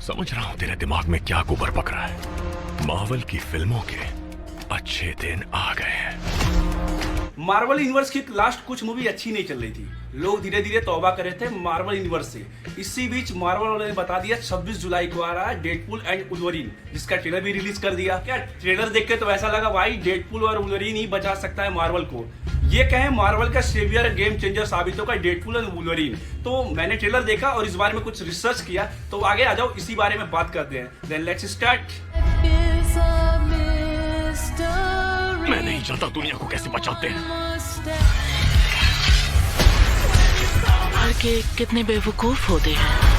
समझ रहा हूँ तेरे दिमाग में क्या गुबर पक रहा है। मार्वल की फिल्मों के अच्छे दिन आ गए हैं। मार्वल यूनिवर्स की लास्ट कुछ मूवी अच्छी नहीं चल रही थी। लोग धीरे धीरे तौबा कर रहे थे मार्वल यूनिवर्स से। इसी बीच मार्वल वालों ने बता दिया 26 जुलाई को आ रहा है डेडपूल एंड वुल्वरीन, जिसका ट्रेलर भी रिलीज कर दिया। क्या ट्रेलर देख के तो ऐसा लगा भाई डेडपूल और वुल्वरीन ही बचा सकता है मार्वल को। ये कहें मार्वल का सेवियर गेम चेंजर साबित होगा डेडपूल और वुल्वरीन। तो मैंने ट्रेलर देखा और इस बारे में कुछ रिसर्च किया, तो आगे आ जाओ इसी बारे में बात करते हैं। Then let's start. मैं नहीं जानता दुनिया को कैसे बचाते हैं। के कितने बेवकूफ होते हैं।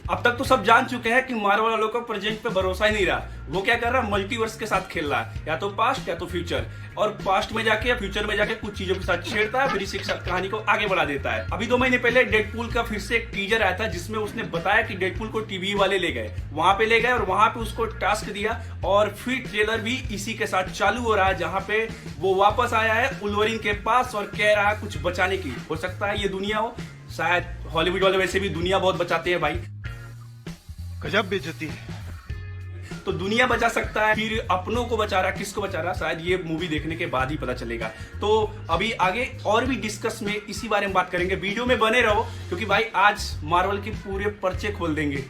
अब तक तो सब जान चुके हैं कि मार्वल वालों को प्रेजेंट पे भरोसा ही नहीं रहा। वो क्या कर रहा है, मल्टीवर्स के साथ खेल रहा है, या तो पास्ट या तो फ्यूचर, और पास्ट में जाके या फ्यूचर में जाके कुछ चीजों के साथ छेड़ता है, फिर इसी के साथ कहानी को आगे बढ़ा देता है। अभी 2 महीने पहले डेडपूल का फिर से एक टीजर आया था, जिसमें उसने बताया कि डेडपूल को टीवी वाले ले गए, वहां पे ले गए और वहां पे उसको टास्क दिया, और फिर ट्रेलर भी इसी के साथ चालू हो रहा है, जहां पे वो वापस आया है वुल्वरीन के पास और कह रहा है कुछ बचाने की। हो सकता है ये दुनिया हो, शायद हॉलीवुड वाले वैसे भी दुनिया बहुत बचाते हैं भाई। गजब बेइज्जती है। तो दुनिया बचा सकता है, फिर अपनों को बचा रहा, किसको बचा रहा, शायद ये मूवी देखने के बाद ही पता चलेगा। तो अभी आगे और भी डिस्कस में इसी बारे में बात करेंगे। वीडियो में बने रहो, क्योंकि भाई आज मार्वल के पूरे पर्चे खोल देंगे।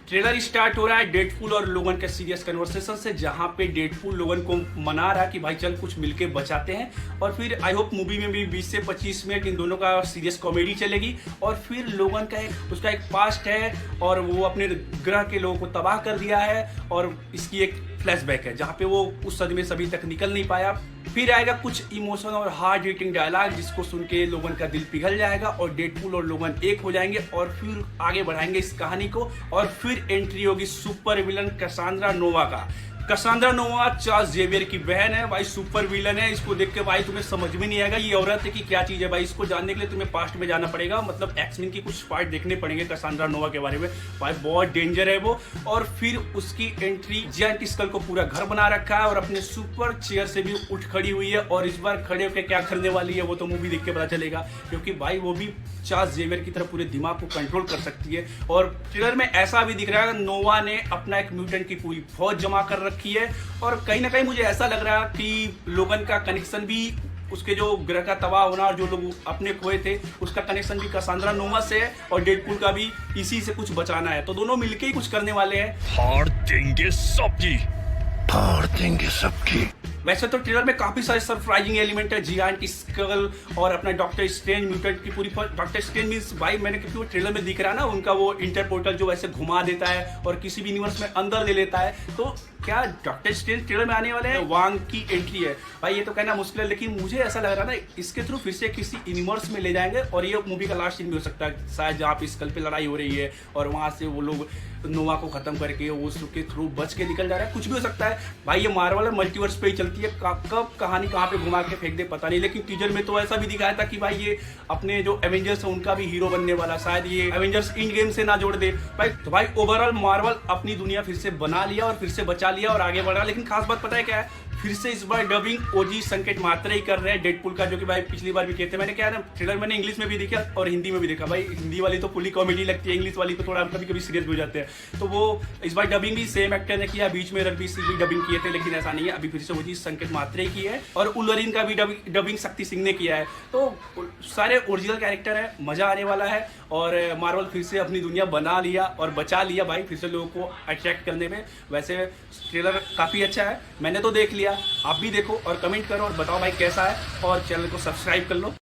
ट्रेलर स्टार्ट हो रहा है डेडपूल और लोगन के सीरियस कन्वर्सेशन से, जहां पे डेडपूल लोगन को मना रहा है कि भाई चल कुछ मिलके बचाते हैं। और फिर आई होप मूवी में भी 20 से 25 मिनट इन दोनों का सीरियस कॉमेडी चलेगी। और फिर लोगन का उसका एक पास्ट है और वो अपने ग्रह के लोगों को तबाह कर दिया है, और इसकी एक फ्लैशबैक है जहाँ पे वो उस सदमे से अभी तक निकल नहीं पाया। फिर आएगा कुछ इमोशन और हार्ड हिटिंग डायलॉग, जिसको सुन के लोगन का दिल पिघल जाएगा और डेडपूल और लोगन एक हो जाएंगे और फिर आगे बढ़ाएंगे इस कहानी को। और फिर एंट्री होगी सुपर विलन कैसांड्रा नोवा का। कैसांड्रा नोवा चार्ल्स जेवियर की बहन है भाई, सुपर विलन है। इसको देख के भाई तुम्हें समझ में नहीं आएगा ये औरत है कि क्या चीज है भाई। इसको जानने के लिए तुम्हें पास्ट में जाना पड़ेगा, मतलब एक्समैन की कुछ पार्ट देखने पड़ेंगे कैसांड्रा नोवा के बारे में। भाई बहुत डेंजर है वो। और फिर उसकी एंट्री, जायंट स्कल को पूरा घर बना रखा है और अपने सुपर चेयर से भी उठ खड़ी हुई है, और इस बार खड़े होकर क्या करने वाली है वो तो मूवी देख के पता चलेगा, क्योंकि भाई वो भी चार्ल्स जेवियर की तरह पूरे दिमाग को कंट्रोल कर सकती है। और ट्रेलर में ऐसा भी दिख रहा है नोवा ने अपना एक म्यूटेंट की पूरी फौज जमा कर रखी है। और कहीं ना कहीं मुझे ऐसा लग रहा है कि लोगन का कनेक्शन भी उसके जो ग्रह का तबाह होना और जो लोग अपने खोए थे उसका कनेक्शन भी कैसांड्रा नोवा से है, और डेडपूल का भी इसी से कुछ बचाना है। तो दोनों मिलके ही कुछ करने वाले हैं। फाड़ देंगे सबकी, फाड़ देंगे सबकी। वैसे तो ट्रेलर में काफी सारे सरप्राइजिंग एलिमेंट है, जियांट स्कल और अपना डॉक्टर स्ट्रेंज म्यूटेंट की पूरी। डॉक्टर स्ट्रेंज मींस भाई मैंने क्योंकि वो ट्रेलर में दिख रहा है ना, उनका वो इंटरपोर्टल जो वैसे घुमा देता है और किसी भी यूनिवर्स में अंदर ले लेता है। तो क्या डॉक्टर स्ट्रेंज ट्रेलर में आने वाले हैं? वांग की एंट्री है भाई, ये तो कहना मुश्किल है, लेकिन मुझे ऐसा लग रहा है ना इसके थ्रू फिर से किसी यूनिवर्स में ले जाएंगे, और ये मूवी का लास्ट सीन भी हो सकता है शायद, जहाँ पे स्कल पे लड़ाई हो रही है और वहां से वो लोग नोवा को खत्म करके वो उसके थ्रू बच के निकल जा रहा है। कुछ भी हो सकता है भाई, ये मार्वल मल्टीवर्स पे ही चलती है, कब कहानी कहाँ पे घुमा के फेंक दे पता नहीं। लेकिन टीजर में तो ऐसा भी दिखाया था कि भाई ये अपने जो एवेंजर्स है उनका भी हीरो बनने वाला, शायद ये एवेंजर्स इंड गेम से ना जोड़ दे भाई। तो भाई ओवरऑल मार्वल अपनी दुनिया फिर से बना लिया और फिर से बचा लिया और आगे बढ़ा। लेकिन खास बात पता है क्या है, फिर से इस बार डबिंग ओजी संकेत मात्रा ही कर रहे हैं डेडपूल का, जो कि भाई पिछली बार भी किए थे। मैंने क्या है ना, ट्रेलर मैंने इंग्लिश में भी देखा और हिंदी में भी देखा। भाई हिंदी वाली तो फुली कॉमेडी लगती है, इंग्लिश वाली तो थोड़ा कभी कभी सीरियस भी हो जाते हैं। तो वो इस बार डबिंग भी सेम एक्टर ने किया, बीच में रणवीर सिंह भी डबिंग किए थे, लेकिन ऐसा नहीं है, अभी फिर से ओजी संकेत मात्रा ही की है। और वुल्वरीन का भी डबिंग शक्ति सिंह ने किया है। तो सारे ओरिजिनल कैरेक्टर है, मजा आने वाला है। और मार्वल फिर से अपनी दुनिया बना लिया और बचा लिया भाई, फिर से लोगों को अट्रैक्ट करने में। वैसे ट्रेलर काफी अच्छा है, मैंने तो देख लिया, आप भी देखो और कमेंट करो और बताओ भाई कैसा है, और चैनल को सब्सक्राइब कर लो।